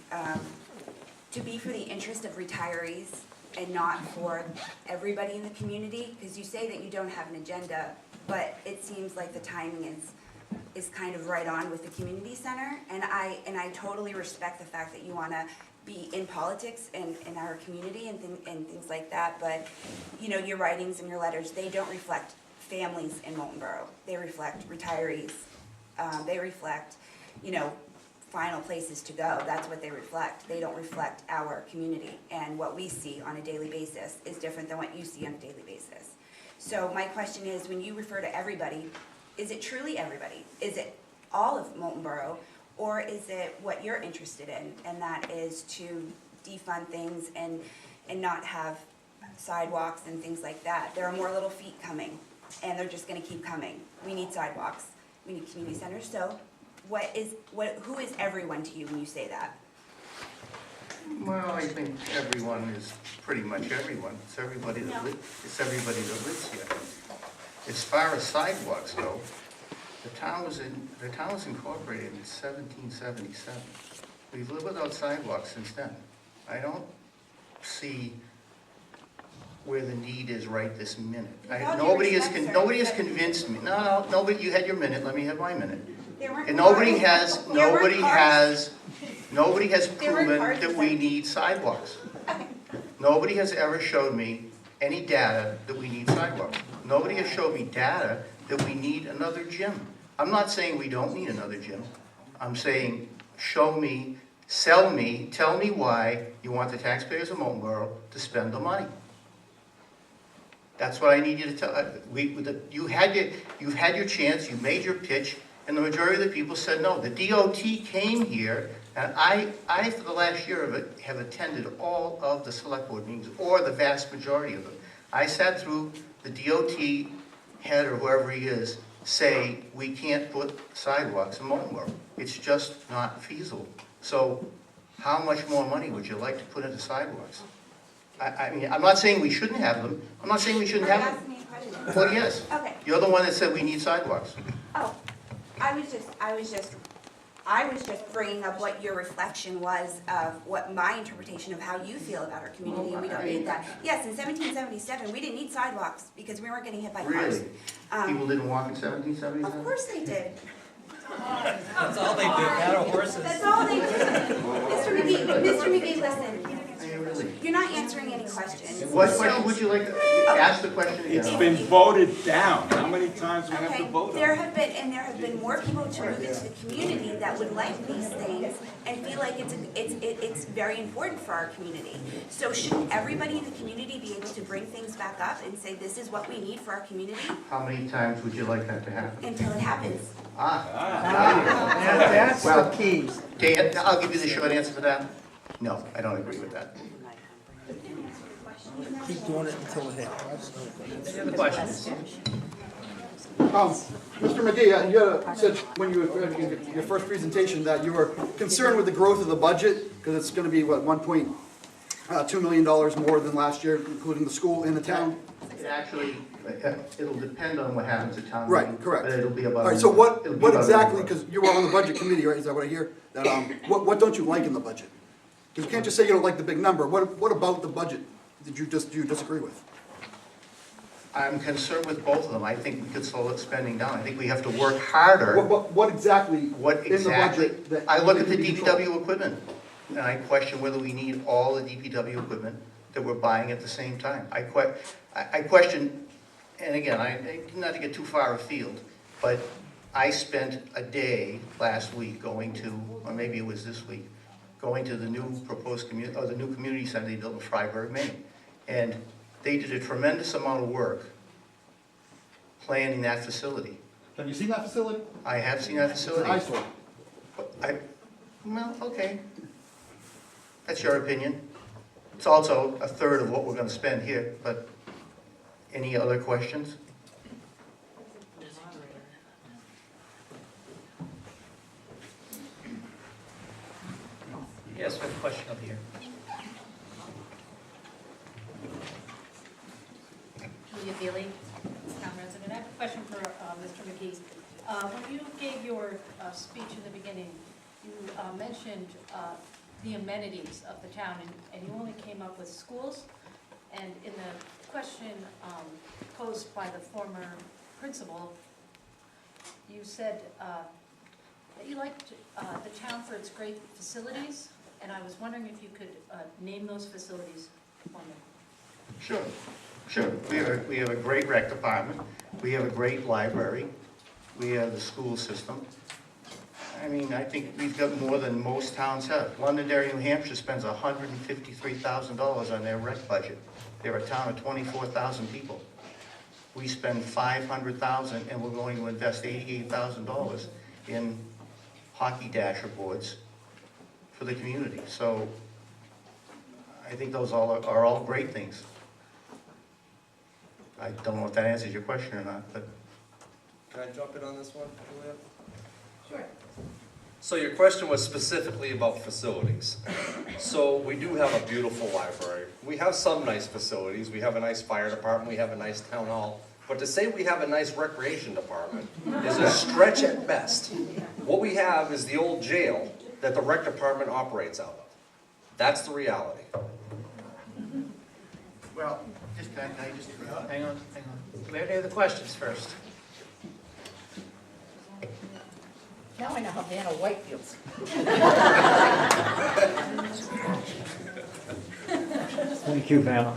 Speaker 16: to be for the interest of retirees and not for everybody in the community? Because you say that you don't have an agenda, but it seems like the timing is kind of right on with the community center. And I totally respect the fact that you want to be in politics and in our community and things like that. But, you know, your writings and your letters, they don't reflect families in Moultonborough. They reflect retirees. They reflect, you know, final places to go. That's what they reflect. They don't reflect our community. And what we see on a daily basis is different than what you see on a daily basis. So my question is, when you refer to everybody, is it truly everybody? Is it all of Moultonborough? Or is it what you're interested in? And that is to defund things and not have sidewalks and things like that. There are more little feet coming, and they're just gonna keep coming. We need sidewalks. We need community centers. So who is everyone to you when you say that?
Speaker 12: Well, I think everyone is pretty much everyone. It's everybody that lives here. As far as sidewalks go, the town was incorporated in 1777. We've lived without sidewalks since then. I don't see where the need is right this minute. Nobody has convinced me. No, nobody. You had your minute. Let me have my minute. And nobody has proven that we need sidewalks. Nobody has ever showed me any data that we need sidewalks. Nobody has showed me data that we need another gym. I'm not saying we don't need another gym. I'm saying show me, sell me, tell me why you want the taxpayers of Moultonborough to spend the money. That's what I need you to tell. You've had your chance, you made your pitch, and the majority of the people said no. The DOT came here, and I for the last year have attended all of the select board meetings, or the vast majority of them. I sat through the DOT head, or whoever he is, say we can't put sidewalks in Moultonborough. It's just not feasible. So how much more money would you like to put into sidewalks? I mean, I'm not saying we shouldn't have them. I'm not saying we shouldn't have them. Well, yes.
Speaker 16: Okay.
Speaker 12: You're the one that said we need sidewalks.
Speaker 16: Oh, I was just bringing up what your reflection was of what my interpretation of how you feel about our community, and we don't need that. Yes, in 1777, we didn't need sidewalks because we weren't getting hit by cars.
Speaker 12: Really? People didn't walk in 1777?
Speaker 16: Of course they did.
Speaker 1: That's all they do, battle horses.
Speaker 16: That's all they did. Mr. McGee, listen.
Speaker 12: Really?
Speaker 16: You're not answering any questions.
Speaker 12: What question would you like to ask the question again?
Speaker 2: It's been voted down. How many times do we have to vote on it?
Speaker 16: There have been more people to move into the community that would like these things and feel like it's very important for our community. So shouldn't everybody in the community be able to bring things back up and say this is what we need for our community?
Speaker 12: How many times would you like that to happen?
Speaker 16: Until it happens.
Speaker 12: That's the key. Dan, I'll give you the short answer to that. No, I don't agree with that.
Speaker 2: Keep doing it until it happens.
Speaker 1: Any other questions?
Speaker 17: Mr. McGee, you said when you were in your first presentation that you were concerned with the growth of the budget because it's going to be, what, $1.2 million more than last year, including the school and the town?
Speaker 12: Actually, it'll depend on what happens at town
Speaker 17: Right,
Speaker 12: meeting,
Speaker 17: correct.
Speaker 12: but it'll be about.
Speaker 17: All right, so what exactly, because you were on the budget committee, right, is that what I hear? That, what don't you like in the budget? Because you can't just say you don't like the big number. What about the budget did you disagree with?
Speaker 12: I'm concerned with both of them. I think we could slow spending down. I think we have to work harder.
Speaker 17: What exactly
Speaker 12: in the budget? I look at the DPW equipment, and I question whether we need all the DPW equipment that we're buying at the same time. I question, and again, not to get too far afield, but I spent a day last week going to, or maybe it was this week, going to the new proposed community, or the new community center they built in Freiburg, Maine. And they did a tremendous amount of work planning that facility.
Speaker 17: Have you seen that facility?
Speaker 12: I have seen that facility.
Speaker 17: It's an eyesore.
Speaker 12: Well, okay. That's your opinion. It's also a third of what we're going to spend here, but any other questions?
Speaker 1: Yes, we have a question up here.
Speaker 18: Julia Bailey, town resident. I have a question for Mr. McGee. When you gave your speech in the beginning, you mentioned the amenities of the town, and you only came up with schools. And in the question posed by the former principal, you said that you liked the town for its great facilities, and I was wondering if you could name those facilities for me.
Speaker 12: Sure, sure. We have a great rec department. We have a great library. We have the school system. I mean, I think we've got more than most towns have. Londonderry, New Hampshire spends $153,000 on their rec budget. They're a town of 24,000 people. We spend $500,000 and we're going to invest $88,000 in hockey dasher boards for the community. So I think those are all great things. I don't know if that answers your question or not, but.
Speaker 13: Can I jump in on this one, Julia?
Speaker 18: Sure.
Speaker 13: So your question was specifically about facilities. So we do have a beautiful library. We have some nice facilities. We have a nice fire department. We have a nice town hall. But to say we have a nice recreation department is a stretch at best. What we have is the old jail that the rec department operates out of. That's the reality.
Speaker 12: Well, just can I just
Speaker 1: Hang on. Do we have any other questions first?
Speaker 14: Now I know how Vanna White feels.
Speaker 11: Thank you, Vanna.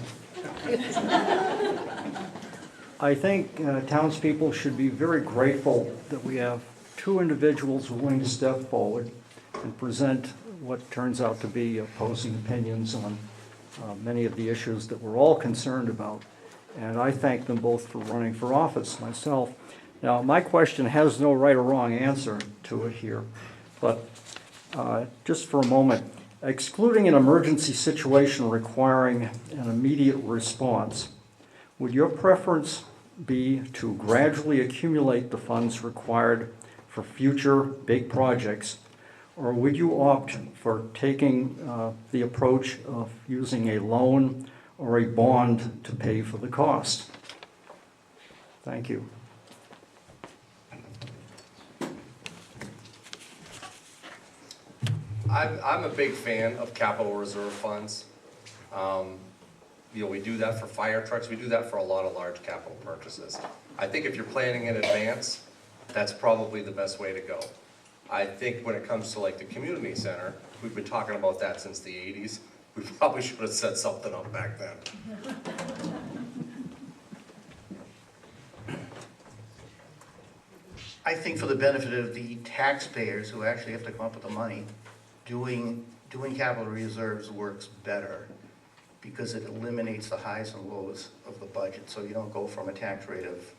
Speaker 11: I think townspeople should be very grateful that we have two individuals willing to step forward and present what turns out to be opposing opinions on many of the issues that we're all concerned about. And I thank them both for running for office myself. Now, my question has no right or wrong answer to it here, but just for a moment, excluding an emergency situation requiring an immediate response, would your preference be to gradually accumulate the funds required for future big projects, or would you opt for taking the approach of using a loan or a bond to pay for the cost? Thank you.
Speaker 13: I'm a big fan of capital reserve funds. We do that for fire trucks. We do that for a lot of large capital purchases. I think if you're planning in advance, that's probably the best way to go. I think when it comes to like the community center, we've been talking about that since the 80s. We probably should have set something up back then.
Speaker 12: I think for the benefit of the taxpayers who actually have to come up with the money, doing capital reserves works better because it eliminates the highs and lows of the budget. So you don't go from a tax rate of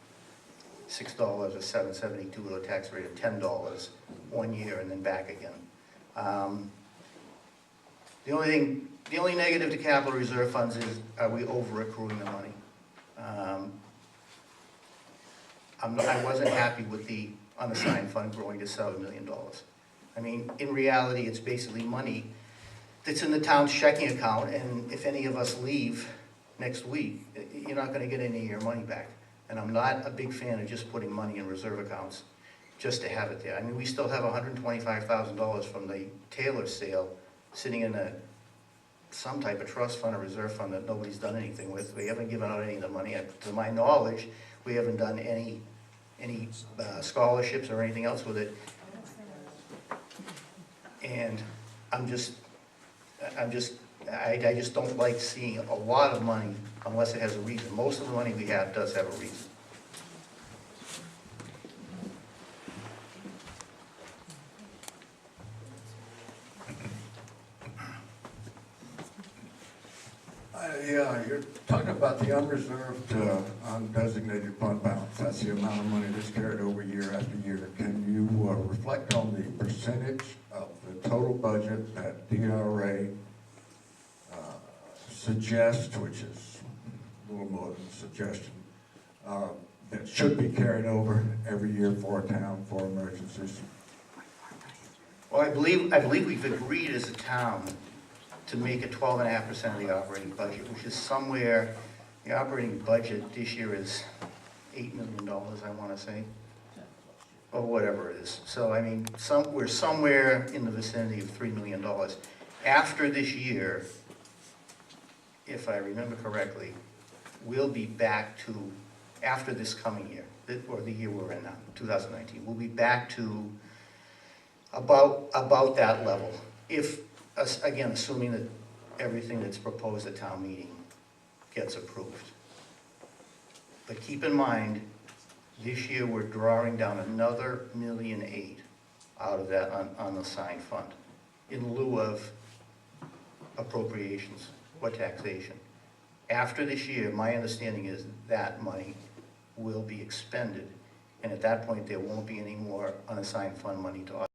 Speaker 12: $6 or $7.72 to a tax rate of $10 one year and then back again. The only negative to capital reserve funds is, are we over accruing the money? I wasn't happy with the unassigned fund growing to $7 million. I mean, in reality, it's basically money that's in the town's checking account, and if any of us leave next week, you're not gonna get any of your money back. And I'm not a big fan of just putting money in reserve accounts just to have it there. I mean, we still have $125,000 from the Taylor sale sitting in some type of trust fund or reserve fund that nobody's done anything with. We haven't given out any of the money. To my knowledge, we haven't done any scholarships or anything else with it. And I just don't like seeing a lot of money unless it has a reason. Most of the money we have does have a reason.
Speaker 5: Yeah, you're talking about the unreserved, undesignated fund balance. That's the amount of money that's carried over year after year. Can you reflect on the percentage of the total budget that DRA suggests, which is a little more than a suggestion, that should be carried over every year for a town for emergencies?
Speaker 12: Well, Well, I believe we've agreed as a town to make it 12.5% of the operating budget, which is somewhere, the operating budget this year is $8 million, I want to say, or whatever it is. So, I mean, we're somewhere in the vicinity of $3 million. After this year, if I remember correctly, we'll be back to, after this coming year, or the year we're in now, 2019, we'll be back to about that level. If, again, assuming that everything that's proposed at town meeting gets approved. But keep in mind, this year we're drawing down another $1.8 million out of that unassigned fund in lieu of appropriations or taxation. After this year, my understanding is that money will be expended, and at that point there won't be any more unassigned fund money to